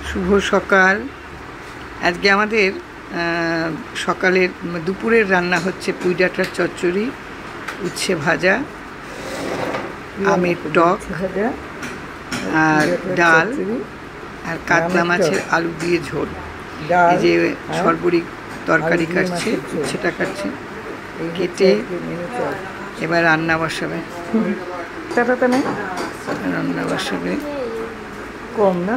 শুভ সকাল। আজকে আমাদের সকালের দুপুরের রান্না হচ্ছে পুঁই ডাঁটার চচ্চড়ি, উচ্ছে ভাজা, আমের টক আর ডাল আর কাতলা মাছের আলু দিয়ে ঝোল। এই যে সরবরি তরকারি কাটছে, উচ্ছেটা কাটছে, কেটে এবার রান্না বসাবে। রান্না বসাবে কম না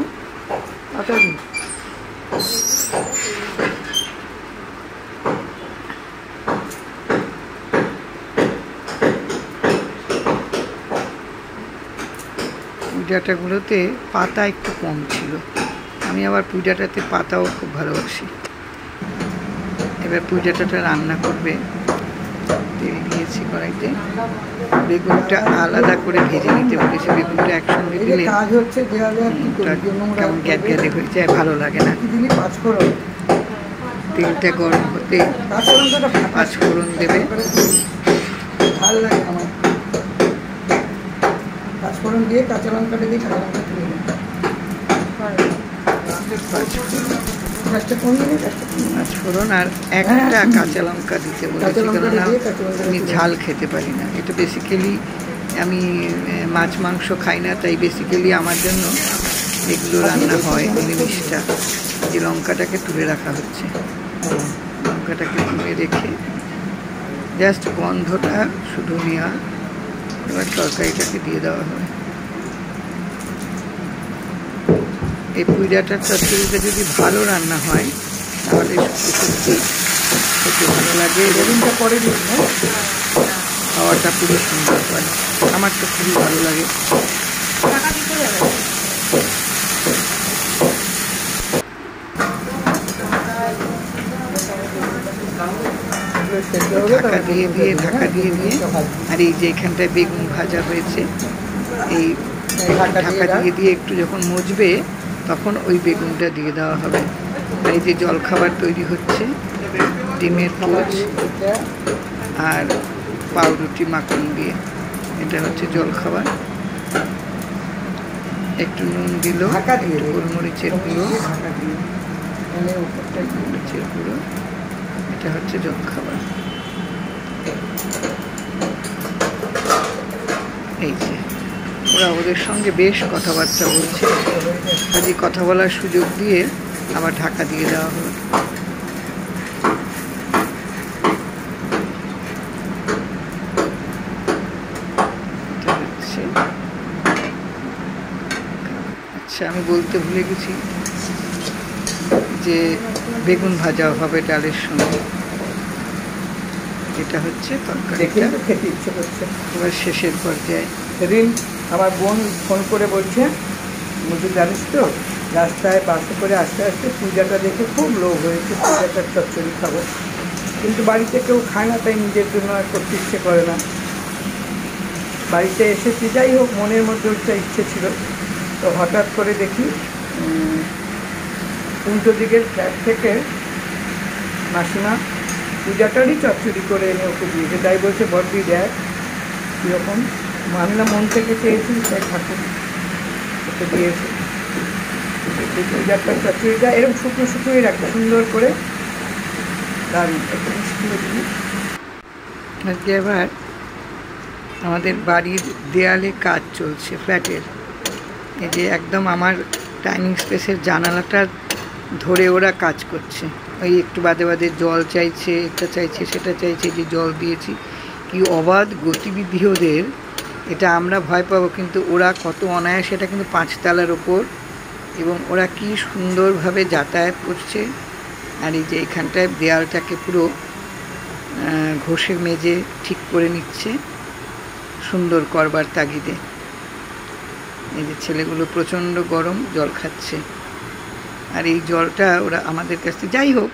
পুঁই ডাঁটাগুলোতে পাতা একটু কম ছিল। আমি আবার পুঁই ডাঁটাতে পাতাও খুব ভালোবাসি। এবার পুঁই ডাঁটাটা রান্না করবে। তেল দিয়েছি কড়াইতে। বেগুনটা আলাদা করে ভেজে নিতে বলেছি। বেগুনটা একসঙ্গে দিলে কেমন গ্যাদ গ্যাদে হয়ে যায়, ভালো লাগে না। তেলটা গরম হতে পাঁচফোড়ন দেবে। ভালো লাগে আমার পাঁচফোড়ন দিয়ে কাঁচা লঙ্কাটা দিয়ে কাঁচা লঙ্কা তুলে পাঁচফোড়ন আর একটা কাঁচা লঙ্কা দিতে বলেছি, কেননা আমি ঝাল খেতে পারি না। এটা বেসিক্যালি আমি মাছ মাংস খাই না, তাই বেসিক্যালি আমার জন্য এগুলো রান্না হয়। নিরামিষটা যে লঙ্কাটাকে তুলে রাখা হচ্ছে, লঙ্কাটাকে তুলে রেখে জাস্ট গন্ধটা শুধু নেওয়া। এবার তরকারিটাকে দিয়ে দেওয়া হবে। এই পুঁই ডাঁটার চচ্চড়িটা যদি ভালো রান্না হয় তাহলে সত্যি খেতে ভালো লাগে। বেগুনটা পরে দিন, খাওয়াটা খুবই সুন্দর হয়। আমার তো খুবই ভালো লাগে। ঢাকা দিয়ে আর এই যে এখানটায় বেগুন ভাজা হয়েছে, এই ঢাকা দিয়ে একটু যখন মজবে তখন ওই বেগুনটা দিয়ে দেওয়া হবে। আর এই যে জলখাবার তৈরি হচ্ছে, ডিমের পোচ আর পাউরুটি মাখন দিয়ে, এটা হচ্ছে জলখাবার। একটু নুন দিল, গোলমরিচের গুঁড়ো, গোলমরিচের গুঁড়ো। এটা হচ্ছে জলখাবার। এই যে ওরা ওদের সঙ্গে বেশ কথাবার্তা বলছে। কাজে কথা বলার সুযোগ দিয়ে আবার ঢাকা দিয়ে দেওয়া হলো। আচ্ছা, আমি বলতে ভুলে গেছি যে বেগুন ভাজা হবে ডালের সঙ্গে। এটা হচ্ছে তরকারিটা। খেতে ইচ্ছে করছে। এবার শেষের পর্যায়ে সেদিন আমার বোন ফোন করে বলছে, বুঝতে জানিস তো, রাস্তায় বাসে করে আস্তে আস্তে পূজাটা দেখে খুব লোভ হয়েছে, পূজাটার চচ্চড়ি খাবো, কিন্তু বাড়িতে কেউ খায় না, তাই নিজের জন্য আর করতে ইচ্ছে করে না। বাড়িতে এসেছি, যাই হোক মনের মধ্যে একটা ইচ্ছে ছিল। তো হঠাৎ করে দেখি উল্টো দিকের ফ্ল্যাট থেকে মাসিমা পূজাটারই চচ্চড়ি করে এনে ওকে দিয়েছে। তাই বলছে, বড়দি দেখ কীরকম। আমি না মন থেকে চেয়েছি, তাই ঠাকুর ওকে দিয়েছে। এই পূজাটার চচ্চড়িটা এরকম শুকনো শুকনোই রাখবে সুন্দর করে, দারুণ একটু মিষ্টি দিই। আজকে এবার আমাদের বাড়ির দেয়ালে কাজ চলছে ফ্ল্যাটের। এই যে একদম আমার ডাইনিং স্পেসের জানালাটা ধরে ওরা কাজ করছে। ওই একটু বাদে বাদে জল চাইছে, এটা চাইছে, সেটা চাইছে। যে জল দিয়েছি, কি অবাধ গতিবিধি ওদের! এটা আমরা ভয় পাবো, কিন্তু ওরা কত অনায়াসে। এটা কিন্তু 5 তলার ওপর, এবং ওরা কি সুন্দরভাবে যাতায়াত করছে। আর এই যে এখানটায় দেয়ালটাকে পুরো ঘষে মেজে ঠিক করে নিচ্ছে সুন্দর করবার তাগিদে। এই যে ছেলেগুলো প্রচণ্ড গরম জল খাচ্ছে, আর এই জলটা ওরা আমাদের কাছে, যাই হোক।